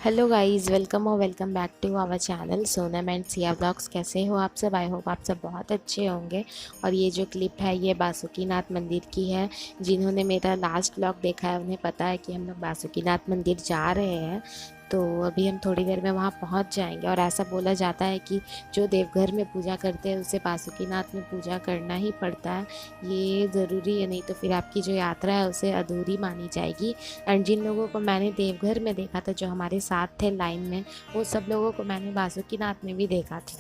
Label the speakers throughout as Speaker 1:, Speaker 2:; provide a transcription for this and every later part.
Speaker 1: Hello guys, welcome और welcome back to our channel Sonam and Siya vlogs. कैसे हो आप सब? आई होप आप सब बहुत अच्छे होंगे। और ये जो क्लिप है ये बासुकीनाथ मंदिर की है। जिन्होंने मेरा लास्ट ब्लॉग देखा है उन्हें पता है कि हम लोग बासुकीनाथ मंदिर जा रहे हैं। तो अभी हम थोड़ी देर में वहाँ पहुँच जाएंगे। और ऐसा बोला जाता है कि जो देवघर में पूजा करते हैं उसे बासुकीनाथ में पूजा करना ही पड़ता है। ये ज़रूरी है, नहीं तो फिर आपकी जो यात्रा है उसे अधूरी मानी जाएगी। एंड जिन लोगों को मैंने देवघर में देखा था, जो हमारे साथ थे लाइन में, वो सब लोगों को मैंने बासुकीनाथ में भी देखा था।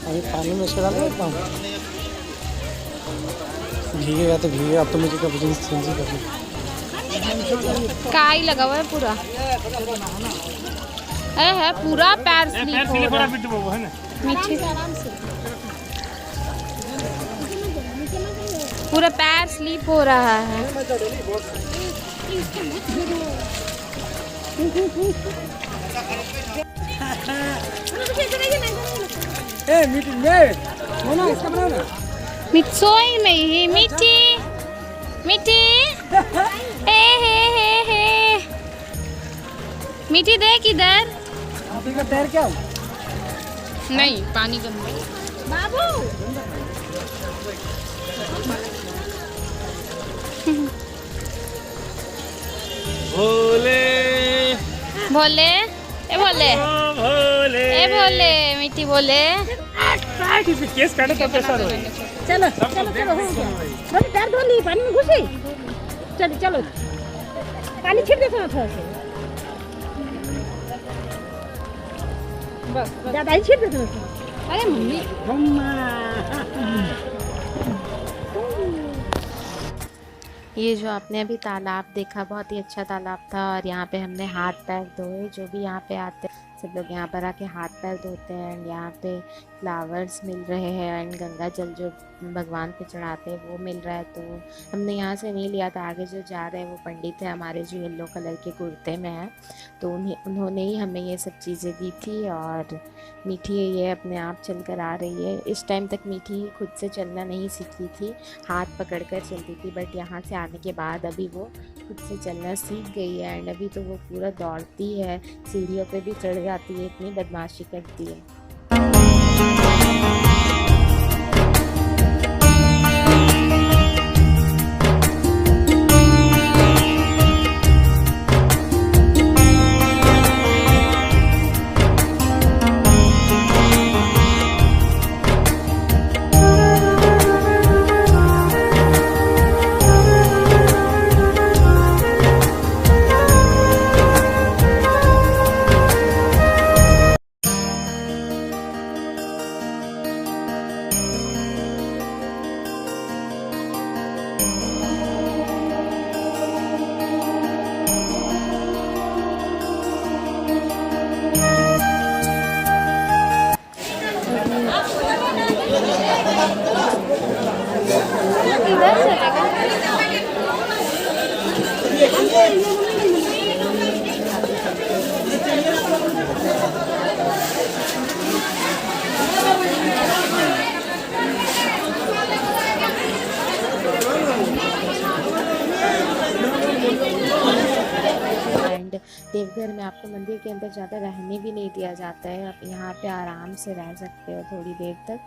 Speaker 2: अभी पानी में इसको डाल देता हूँ। भीगेगा तो भीगेगा। अब तो मुझे क्या बुझेगी चेंज करनी।
Speaker 3: काई लगा हुआ है पूरा, है पूरा पैर स्लिप हो रहा है। मीठी पूरा पैर स्लिप हो रहा है। सोई में ही मीठी मीठी हे मीठी देख इधर।
Speaker 2: पैर क्या
Speaker 3: नहीं, पानी गंदा बाबू।
Speaker 2: भोले
Speaker 3: भोले ए भोले
Speaker 2: भोले
Speaker 3: ए भोले मीठी बोले।
Speaker 2: केस काटे तो प्रेशर हो।
Speaker 4: चलो चलो चलो हो गया। बड़ी पैर धो ली, पानी में घुसी। चलो चलो, पानी छिट दे थोड़ा से। बस ज्यादा ही छिट दे थोड़ा सा। अरे मम्मी मम्मा।
Speaker 1: ये जो आपने अभी तालाब देखा, बहुत ही अच्छा तालाब था। और यहाँ पे हमने हाथ पैर धोए। जो भी यहाँ पे आते हैं सब लोग यहाँ पर आके हाथ पैर धोते हैं। एंड यहाँ पे फ्लावर्स मिल रहे हैं एंड गंगा जल जो भगवान पे चढ़ाते हैं वो मिल रहा है। तो हमने यहाँ से नहीं लिया था। आगे जो जा रहे हैं वो पंडित है हमारे, जो येलो कलर के कुर्ते में है। तो उन्होंने ही हमें ये सब चीज़ें दी थी। और मीठी ये अपने आप चल कर आ रही है। इस टाइम तक मीठी खुद से चलना नहीं सीखी थी, हाथ पकड़ कर चलती थी। बट यहाँ से आने के बाद अभी वो खुद से चलना सीख गई है। एंड अभी तो वो पूरा दौड़ती है, सीढ़ियों पे भी चढ़ जाती है, इतनी बदमाशी करती है। देवघर में आपको मंदिर के अंदर ज़्यादा रहने भी नहीं दिया जाता है। आप यहाँ पे आराम से रह सकते हो थोड़ी देर तक।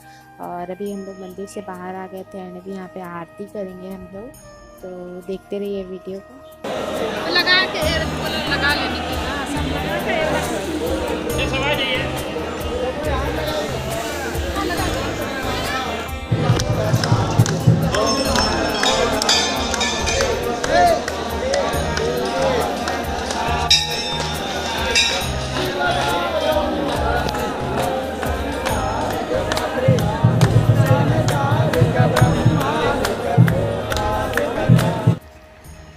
Speaker 1: और अभी हम लोग मंदिर से बाहर आ गए थे एंड अभी यहाँ पे आरती करेंगे हम लोग। तो देखते रहिए वीडियो को।
Speaker 3: लगा लेने की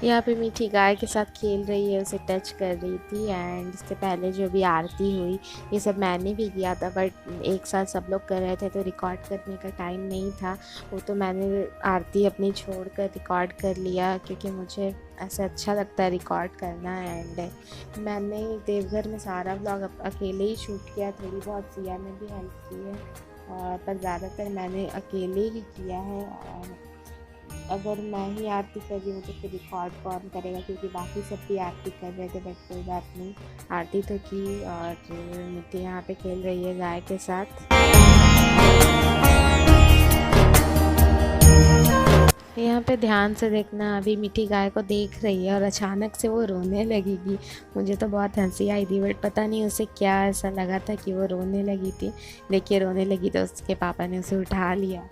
Speaker 1: यहाँ पे मीठी गाय के साथ खेल रही है, उसे टच कर रही थी। एंड इससे पहले जो भी आरती हुई ये सब मैंने भी किया था, बट एक साथ सब लोग कर रहे थे तो रिकॉर्ड करने का टाइम नहीं था। वो तो मैंने आरती अपनी छोड़ कर रिकॉर्ड कर लिया, क्योंकि मुझे ऐसा अच्छा लगता है रिकॉर्ड करना। एंड मैंने देवघर में सारा व्लॉग अकेले ही शूट किया, थोड़ी बहुत सिया ने भी हेल्प की है, और पर ज़्यादातर मैंने अकेले ही किया है। और अगर मैं ही आरती कर रही हूँ तो फिर रिकॉर्ड कौन करेगा, क्योंकि बाकी सब भी आरती कर रहे थे। बट कोई बात नहीं, आरती तो की। और मिट्टी यहाँ पे खेल रही है गाय के साथ। यहाँ पे ध्यान से देखना, अभी मिट्टी गाय को देख रही है और अचानक से वो रोने लगेगी। मुझे तो बहुत हंसी आई थी, बट पता नहीं उसे क्या ऐसा लगा था कि वो रोने लगी थी। देखिए रोने लगी तो उसके पापा ने उसे उठा लिया।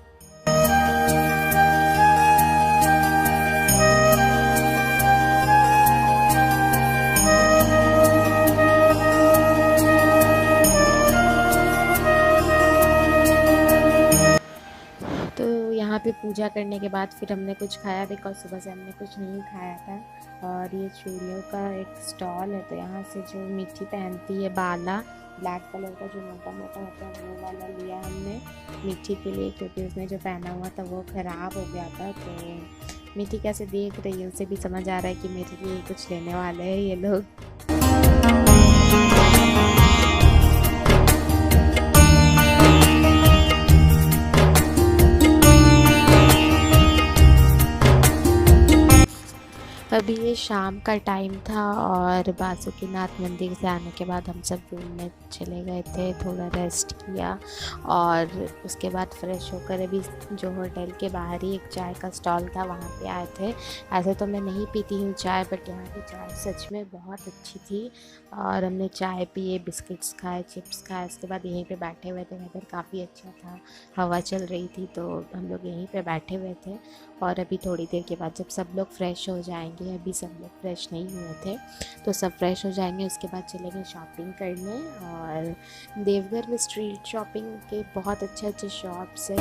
Speaker 1: यहाँ पे पूजा करने के बाद फिर हमने कुछ खाया, बिकॉज सुबह से हमने कुछ नहीं खाया था। और ये चूड़ियों का एक स्टॉल है, तो यहाँ से जो मीठी पहनती है बाला, ब्लैक कलर का जो मोटा मोटा होता है वो वाला लिया हमने मीठी के लिए, क्योंकि उसने जो पहना हुआ था वो ख़राब हो गया था। तो मीठी कैसे देख रही है, उसे भी समझ आ रहा है कि मेरे लिए कुछ लेने वाले हैं ये लोग। अभी ये शाम का टाइम था और बासुकीनाथ मंदिर से आने के बाद हम सब रूम में चले गए थे, थोड़ा रेस्ट किया और उसके बाद फ्रेश होकर अभी जो होटल के बाहर ही एक चाय का स्टॉल था वहाँ पे आए थे। ऐसे तो मैं नहीं पीती हूँ चाय, बट यहाँ की चाय सच में बहुत अच्छी थी। और हमने चाय पिए, बिस्किट्स खाए, चिप्स खाए, उसके बाद यहीं पे बैठे हुए थे। वेदर काफ़ी अच्छा था, हवा चल रही थी, तो हम लोग यहीं पे बैठे हुए थे। और अभी थोड़ी देर के बाद जब सब लोग फ्रेश हो जाएंगे, अभी सब लोग फ्रेश नहीं हुए थे, तो सब फ्रेश हो जाएंगे, उसके बाद चलेंगे शॉपिंग करने। और देवघर में स्ट्रीट शॉपिंग के बहुत अच्छे अच्छे शॉप्स हैं।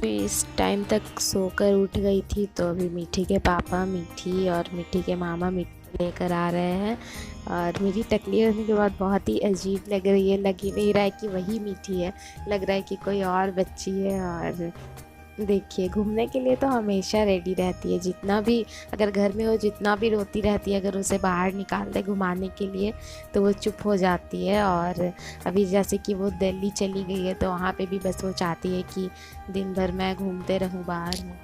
Speaker 1: इस टाइम तक सोकर उठ गई थी, तो अभी मीठी के पापा मीठी और मीठी के मामा मीठी लेकर आ रहे हैं। और मेरी टकली होने के बाद बहुत ही अजीब लग रही है, लग ही नहीं रहा है कि वही मीठी है, लग रहा है कि कोई और बच्ची है। और देखिए घूमने के लिए तो हमेशा रेडी रहती है, जितना भी अगर घर में हो जितना भी रोती रहती है, अगर उसे बाहर निकाल दे घुमाने के लिए तो वो चुप हो जाती है। और अभी जैसे कि वो दिल्ली चली गई है, तो वहाँ पे भी बस वो चाहती है कि दिन भर मैं घूमते रहूँ बाहर में।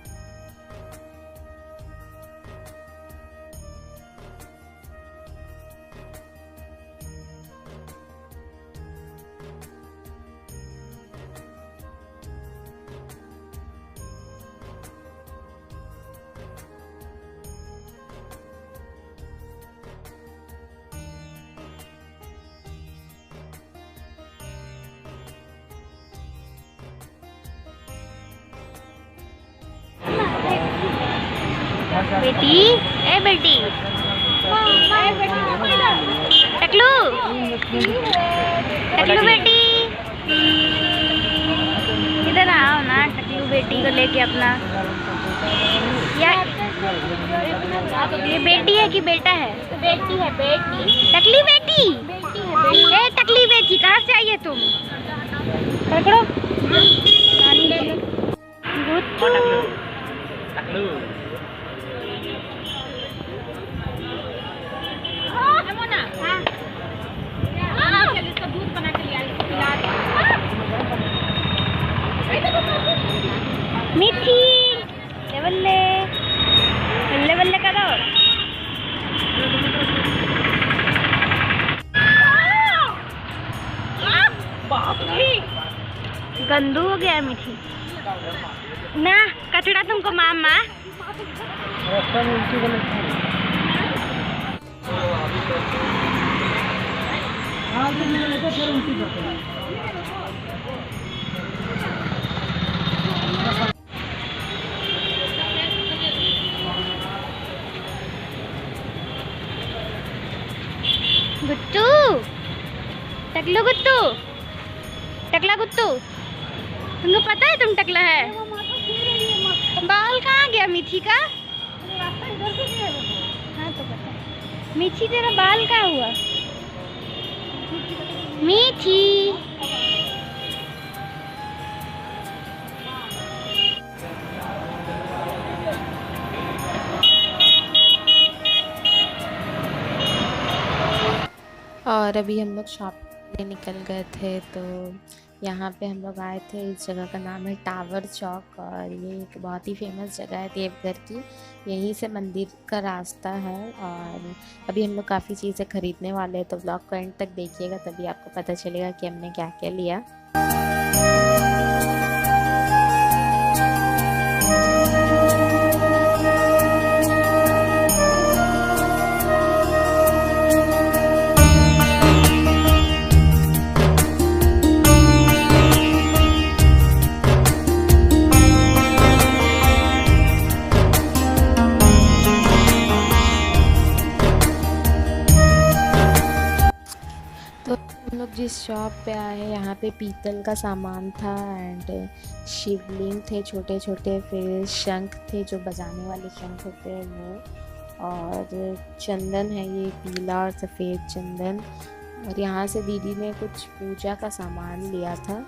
Speaker 5: बेटी, ए बेटी, टकलू, टकलू बेटी, इधर आओ ना, टकलू बेटी को लेके अपना। यार ये बेटी है कि बेटा है? बेटी है, बेटी। टकली बेटी, ए टकली बेटी, कहाँ से आई है तुम? पकड़ो मीठी, बल्ले बल्ले बल्ले करो। गंदू हो गया मीठी ना कचड़ा तुमको मामा।
Speaker 2: रास्ता में उल्टी वाले हाँ तो मुझे लगता है फिर उल्टी करते हैं।
Speaker 5: गुट्टू टकलू गुट्टू टकला गुट्टू तुमको पता है तुम टकला है? बाल कहाँ गया मीठी का? हाँ तो पता है। मीठी तेरा बाल कहाँ हुआ? मीठी
Speaker 1: और अभी हम लोग शॉप पे निकल गए थे, तो यहाँ पे हम लोग आए थे। इस जगह का नाम है टावर चौक और ये एक बहुत ही फेमस जगह है देवघर की। यहीं से मंदिर का रास्ता है और अभी हम लोग काफ़ी चीज़ें ख़रीदने वाले हैं, तो ब्लॉग को एंड तक देखिएगा, तभी आपको पता चलेगा कि हमने क्या क्या लिया। हम लोग जिस शॉप पे आए हैं यहाँ पे पीतल का सामान था एंड शिवलिंग थे छोटे छोटे, फिर शंख थे जो बजाने वाले शंख होते हैं वो, और चंदन है ये पीला और सफ़ेद चंदन। और यहाँ से दीदी ने कुछ पूजा का सामान लिया था।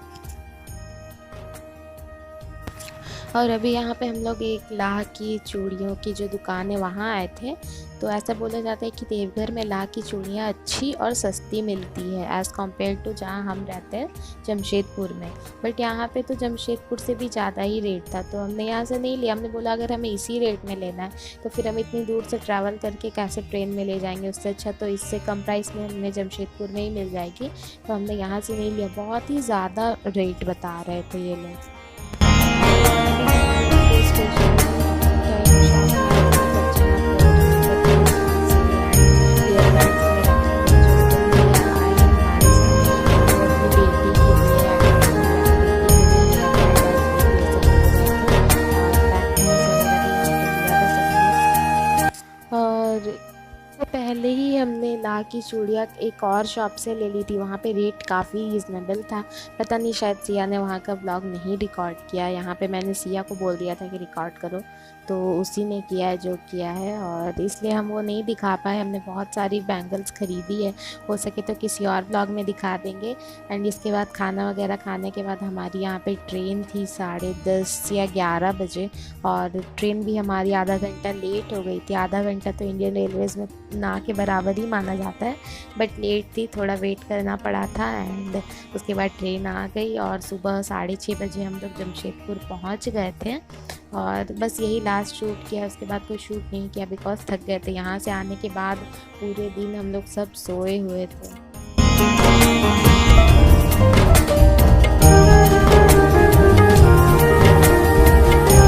Speaker 1: और अभी यहाँ पे हम लोग एक लाह की चूड़ियों की जो दुकान है वहाँ आए थे। तो ऐसा बोला जाता है कि देवघर में लाह की चूड़ियाँ अच्छी और सस्ती मिलती है एज़ कम्पेयर टू जहाँ हम रहते हैं जमशेदपुर में। बट यहाँ पे तो जमशेदपुर से भी ज़्यादा ही रेट था, तो हमने यहाँ से नहीं लिया। हमने बोला अगर हमें इसी रेट में लेना है तो फिर हम इतनी दूर से ट्रैवल करके कैसे ट्रेन में ले जाएंगे, उससे अच्छा तो इससे कम प्राइस में हमें जमशेदपुर में ही मिल जाएगी। तो हमने यहाँ से नहीं लिया, बहुत ही ज़्यादा रेट बता रहे थे ये लोग। पहले ही हमने लाह की चूड़ियाँ एक और शॉप से ले ली थी, वहाँ पे रेट काफ़ी रीज़नेबल था। पता नहीं शायद सिया ने वहाँ का ब्लॉग नहीं रिकॉर्ड किया। यहाँ पे मैंने सिया को बोल दिया था कि रिकॉर्ड करो, तो उसी ने किया है जो किया है, और इसलिए हम वो नहीं दिखा पाए। हमने बहुत सारी बैंगल्स ख़रीदी है, हो सके तो किसी और ब्लॉग में दिखा देंगे। एंड इसके बाद खाना वगैरह खाने के बाद हमारी यहाँ पे ट्रेन थी 10:30 या 11 बजे, और ट्रेन भी हमारी आधा घंटा लेट हो गई थी। आधा घंटा तो इंडियन रेलवेज़ में ना के बराबर ही माना जाता है, बट लेट थी, थोड़ा वेट करना पड़ा था। एंड उसके बाद ट्रेन आ गई और सुबह 6:30 बजे हम लोग जमशेदपुर पहुँच गए थे। और बस यही लास्ट शूट किया, उसके बाद कोई शूट नहीं किया बिकॉज थक गए थे। यहाँ से आने के बाद पूरे दिन हम लोग सब सोए हुए थे।